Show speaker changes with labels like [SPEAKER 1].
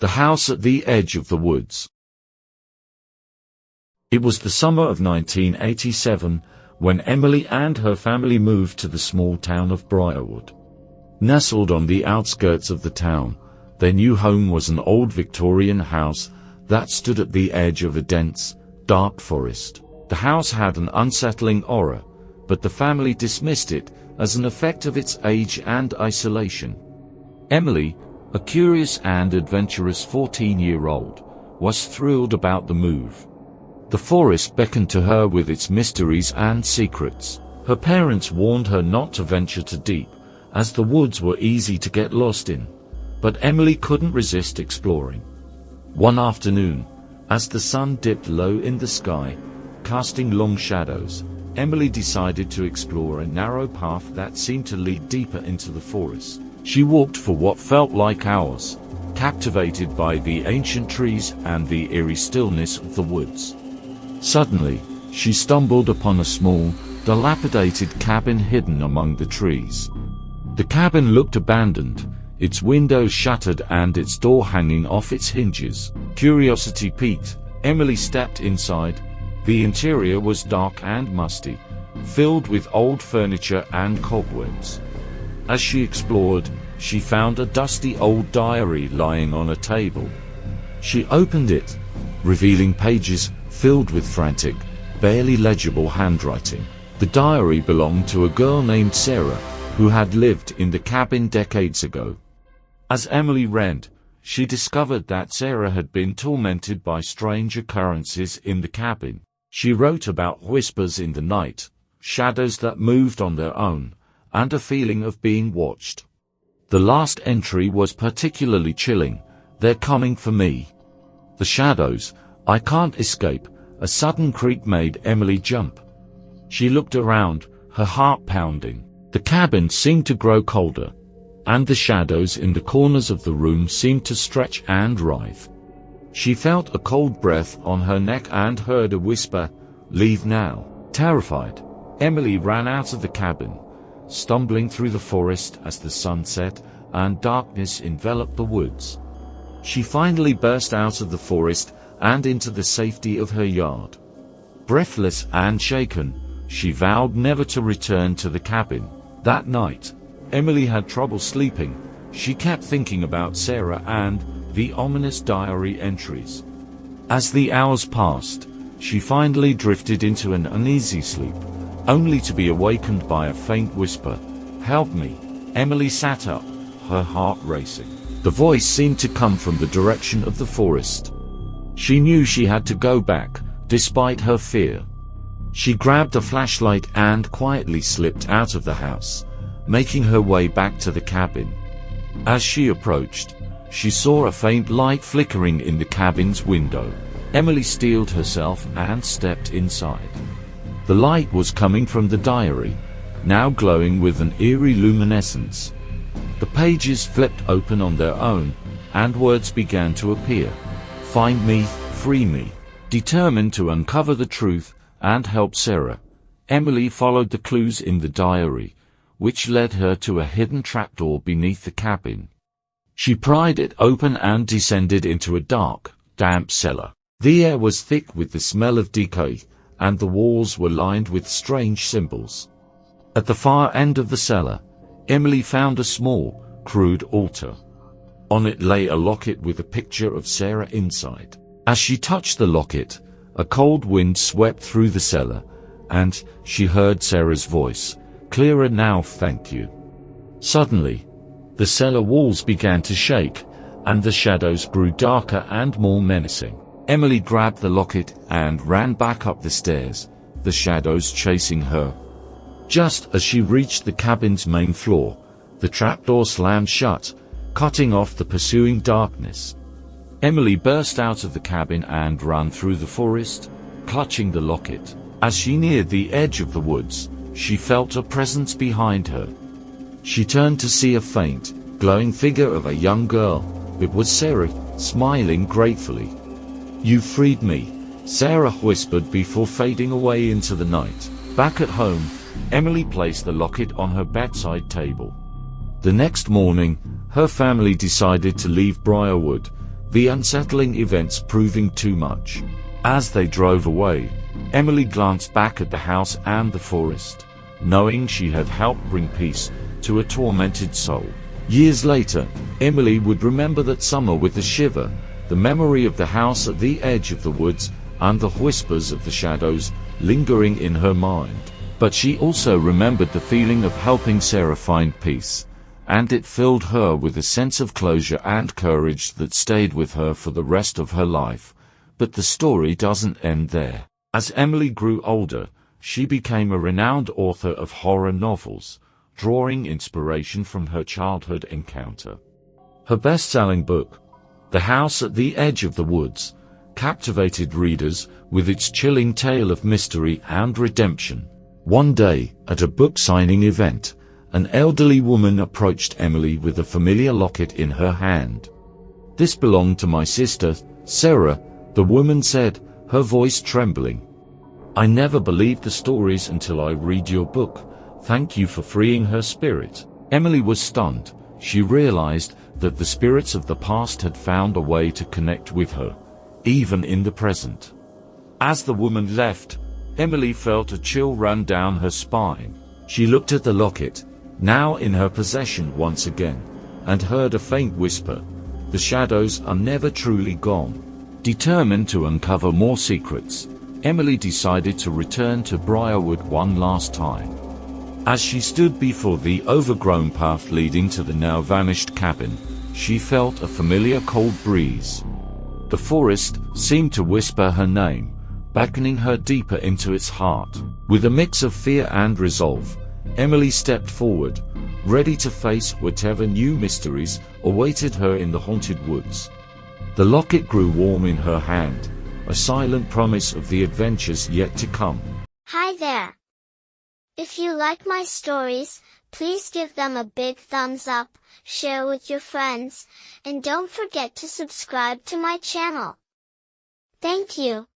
[SPEAKER 1] The House at the Edge of the Woods. It was the summer of 1987 when Emily and her family moved to the small town of Briarwood. Nestled on the outskirts of the town, their new home was an old Victorian house that stood at the edge of a dense, dark forest. The house had an unsettling aura, but the family dismissed it as an effect of its age and isolation. Emily, a curious and adventurous 14-year-old, was thrilled about the move. The forest beckoned to her with its mysteries and secrets. Her parents warned her not to venture too deep, as the woods were easy to get lost in. But Emily couldn't resist exploring. One afternoon, as the sun dipped low in the sky, casting long shadows, Emily decided to explore a narrow path that seemed to lead deeper into the forest. She walked for what felt like hours, captivated by the ancient trees and the eerie stillness of the woods. Suddenly, she stumbled upon a small, dilapidated cabin hidden among the trees. The cabin looked abandoned, its windows shuttered and its door hanging off its hinges. Curiosity piqued, Emily stepped inside. The interior was dark and musty, filled with old furniture and cobwebs. As she explored, she found a dusty old diary lying on a table. She opened it, revealing pages filled with frantic, barely legible handwriting. The diary belonged to a girl named Sarah, who had lived in the cabin decades ago. As Emily read, she discovered that Sarah had been tormented by strange occurrences in the cabin. She wrote about whispers in the night, shadows that moved on their own, and a feeling of being watched. The last entry was particularly chilling. "They're coming for me. The shadows, I can't escape." A sudden creak made Emily jump. She looked around, her heart pounding. The cabin seemed to grow colder, and the shadows in the corners of the room seemed to stretch and writhe. She felt a cold breath on her neck and heard a whisper, "Leave now." Terrified, Emily ran out of the cabin, stumbling through the forest as the sun set and darkness enveloped the woods. She finally burst out of the forest and into the safety of her yard. Breathless and shaken, she vowed never to return to the cabin. That night, Emily had trouble sleeping. She kept thinking about Sarah and the ominous diary entries. As the hours passed, she finally drifted into an uneasy sleep, only to be awakened by a faint whisper, "Help me." Emily sat up, her heart racing. The voice seemed to come from the direction of the forest. She knew she had to go back, despite her fear. She grabbed a flashlight and quietly slipped out of the house, making her way back to the cabin. As she approached, she saw a faint light flickering in the cabin's window. Emily steeled herself and stepped inside. The light was coming from the diary, now glowing with an eerie luminescence. The pages flipped open on their own, and words began to appear. "Find me, free me." Determined to uncover the truth and help Sarah, Emily followed the clues in the diary, which led her to a hidden trapdoor beneath the cabin. She pried it open and descended into a dark, damp cellar. The air was thick with the smell of decay, and the walls were lined with strange symbols. At the far end of the cellar, Emily found a small, crude altar. On it lay a locket with a picture of Sarah inside. As she touched the locket, a cold wind swept through the cellar, and she heard Sarah's voice, "Clearer now, thank you." Suddenly, the cellar walls began to shake, and the shadows grew darker and more menacing. Emily grabbed the locket and ran back up the stairs, the shadows chasing her. Just as she reached the cabin's main floor, the trapdoor slammed shut, cutting off the pursuing darkness. Emily burst out of the cabin and ran through the forest, clutching the locket. As she neared the edge of the woods, she felt a presence behind her. She turned to see a faint, glowing figure of a young girl. It was Sarah, smiling gratefully. "You freed me," Sarah whispered before fading away into the night. Back at home, Emily placed the locket on her bedside table. The next morning, her family decided to leave Briarwood, the unsettling events proving too much. As they drove away, Emily glanced back at the house and the forest, knowing she had helped bring peace to a tormented soul. Years later, Emily would remember that summer with a shiver, the memory of the house at the edge of the woods and the whispers of the shadows lingering in her mind. But she also remembered the feeling of helping Sarah find peace, and it filled her with a sense of closure and courage that stayed with her for the rest of her life. But the story doesn't end there. As Emily grew older, she became a renowned author of horror novels, drawing inspiration from her childhood encounter. Her best-selling book, The House at the Edge of the Woods, captivated readers with its chilling tale of mystery and redemption. One day, at a book signing event, an elderly woman approached Emily with a familiar locket in her hand. "This belonged to my sister, Sarah," the woman said, her voice trembling. "I never believed the stories until I read your book. Thank you for freeing her spirit." Emily was stunned. She realized that the spirits of the past had found a way to connect with her, even in the present. As the woman left, Emily felt a chill run down her spine. She looked at the locket, now in her possession once again, and heard a faint whisper, "The shadows are never truly gone." Determined to uncover more secrets, Emily decided to return to Briarwood one last time. As she stood before the overgrown path leading to the now vanished cabin, she felt a familiar cold breeze. The forest seemed to whisper her name, beckoning her deeper into its heart. With a mix of fear and resolve, Emily stepped forward, ready to face whatever new mysteries awaited her in the haunted woods. The locket grew warm in her hand, a silent promise of the adventures yet to come.
[SPEAKER 2] Hi there! If you like my stories, please give them a big thumbs up, share with your friends, and don't forget to subscribe to my channel. Thank you.